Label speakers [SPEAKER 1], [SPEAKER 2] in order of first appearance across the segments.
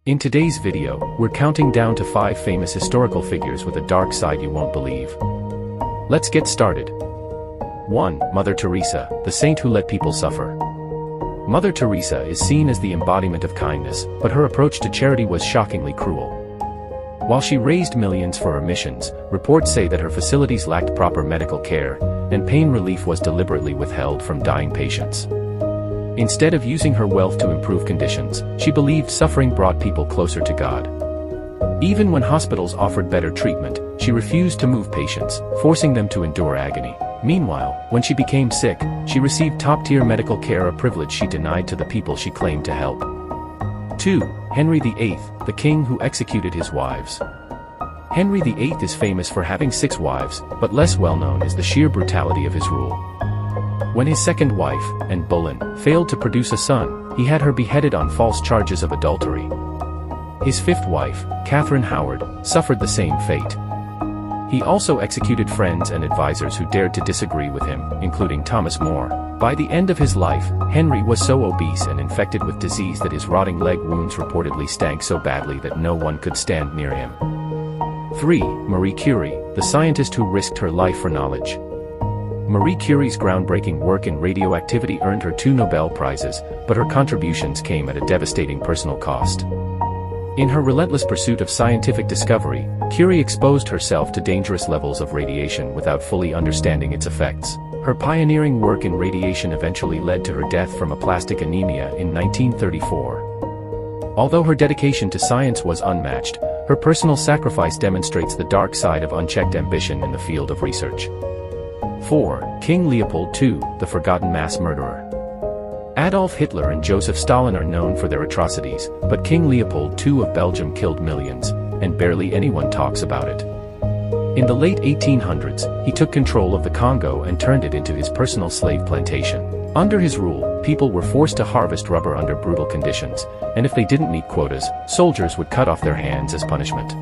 [SPEAKER 1] In today's video, we're counting down to 5 famous historical figures with a dark side you won't believe. Let's get started. 1. Mother Teresa, the saint who let people suffer. Mother Teresa is seen as the embodiment of kindness, but her approach to charity was shockingly cruel. While she raised millions for her missions, reports say that her facilities lacked proper medical care, and pain relief was deliberately withheld from dying patients. Instead of using her wealth to improve conditions, she believed suffering brought people closer to God. Even when hospitals offered better treatment, she refused to move patients, forcing them to endure agony. Meanwhile, when she became sick, she received top-tier medical care, a privilege she denied to the people she claimed to help. 2. Henry VIII, the king who executed his wives. Henry VIII is famous for having 6 wives, but less well-known is the sheer brutality of his rule. When his second wife, Anne Boleyn, failed to produce a son, he had her beheaded on false charges of adultery. His 5th wife, Catherine Howard, suffered the same fate. He also executed friends and advisors who dared to disagree with him, including Thomas More. By the end of his life, Henry was so obese and infected with disease that his rotting leg wounds reportedly stank so badly that no one could stand near him. 3. Marie Curie, the scientist who risked her life for knowledge. Marie Curie's groundbreaking work in radioactivity earned her 2 Nobel Prizes, but her contributions came at a devastating personal cost. In her relentless pursuit of scientific discovery, Curie exposed herself to dangerous levels of radiation without fully understanding its effects. Her pioneering work in radiation eventually led to her death from aplastic anemia in 1934. Although her dedication to science was unmatched, her personal sacrifice demonstrates the dark side of unchecked ambition in the field of research. 4. King Leopold II, the forgotten mass murderer. Adolf Hitler and Joseph Stalin are known for their atrocities, but King Leopold II of Belgium killed millions, and barely anyone talks about it. In the late 1800s, he took control of the Congo and turned it into his personal slave plantation. Under his rule, people were forced to harvest rubber under brutal conditions, and if they didn't meet quotas, soldiers would cut off their hands as punishment.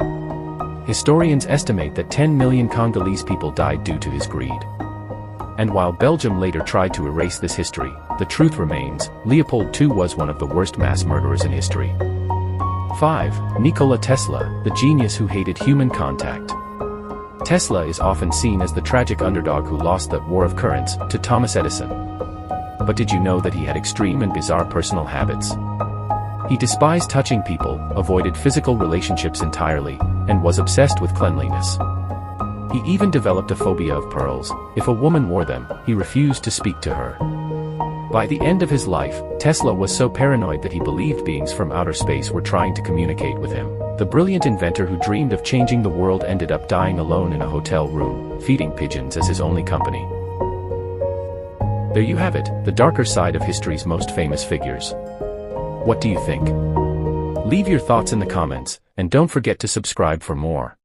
[SPEAKER 1] Historians estimate that 10 million Congolese people died due to his greed. And while Belgium later tried to erase this history, the truth remains, Leopold II was one of the worst mass murderers in history. 5. Nikola Tesla, the genius who hated human contact. Tesla is often seen as the tragic underdog who lost the war of currents to Thomas Edison. But did you know that he had extreme and bizarre personal habits? He despised touching people, avoided physical relationships entirely, and was obsessed with cleanliness. He even developed a phobia of pearls. If a woman wore them, he refused to speak to her. By the end of his life, Tesla was so paranoid that he believed beings from outer space were trying to communicate with him. The brilliant inventor who dreamed of changing the world ended up dying alone in a hotel room, feeding pigeons as his only company. There you have it, the darker side of history's most famous figures. What do you think? Leave your thoughts in the comments, and don't forget to subscribe for more.